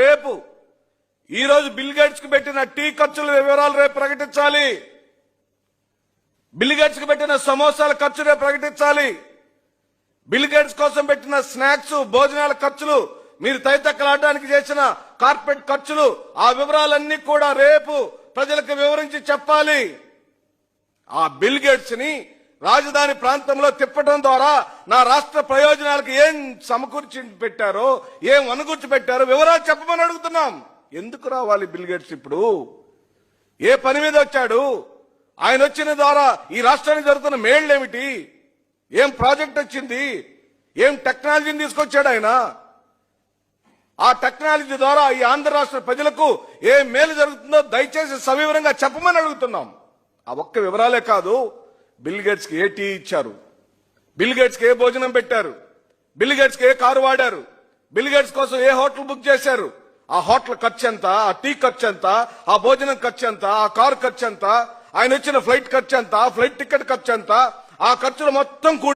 రేపు ఈ రోజు బిల్ గేట్స్ కు పెట్టిన టీ ఖర్చుల వివరాలు రేపు ప్రకటించాలి. బిల్ గేట్స్ కు పెట్టిన సమోసాల ఖర్చు రేపు ప్రకటించాలి. బిల్ గేట్స్ కోసం పెట్టిన స్నాక్స్ భోజనాల ఖర్చులు, మీరు తైతక్కలాడడానికి చేసిన కార్పొరేట్ ఖర్చులు, ఆ వివరాలన్నీ కూడా రేపు ప్రజలకు వివరించి చెప్పాలి. ఆ బిల్ గేట్స్ ని రాజధాని ప్రాంతంలో తిప్పడం ద్వారా నా రాష్ట్ర ప్రయోజనాలకు ఏం సమకూర్చి పెట్టారో, ఏం అనుకూర్చి పెట్టారో వివరాలు చెప్పమని అడుగుతున్నాం. ఎందుకు రావాలి బిల్ గేట్స్? ఇప్పుడు ఏ పని మీద వచ్చాడు? ఆయన వచ్చిన ద్వారా ఈ రాష్ట్రానికి జరుగుతున్న మేళ్లేమిటి? ఏం ప్రాజెక్ట్ వచ్చింది? ఏం టెక్నాలజీని తీసుకొచ్చాడు ఆయన? ఆ టెక్నాలజీ ద్వారా ఈ ఆంధ్ర రాష్ట్ర ప్రజలకు ఏ మేలు జరుగుతుందో దయచేసి సవివరంగా చెప్పమని అడుగుతున్నాం. ఆ ఒక్క వివరాలే కాదు, బిల్ గేట్స్ కి ఏ టీ ఇచ్చారు, బిల్ గేట్స్ కి ఏ భోజనం పెట్టారు, బిల్ గేట్స్ కి ఏ కారు వాడారు, బిల్ గేట్స్ కోసం ఏ హోటల్ బుక్ చేశారు, ఆ హోటల్ ఖర్చు ఎంత, ఆ టీ ఖర్చు ఎంత, ఆ భోజనం ఖర్చు ఎంత, ఆ కారు ఖర్చు ఎంత, ఆయన వచ్చిన ఫ్లైట్ ఖర్చు ఎంత, ఫ్లైట్ టికెట్ ఖర్చు ఎంత, ఆ ఖర్చులు మొత్తం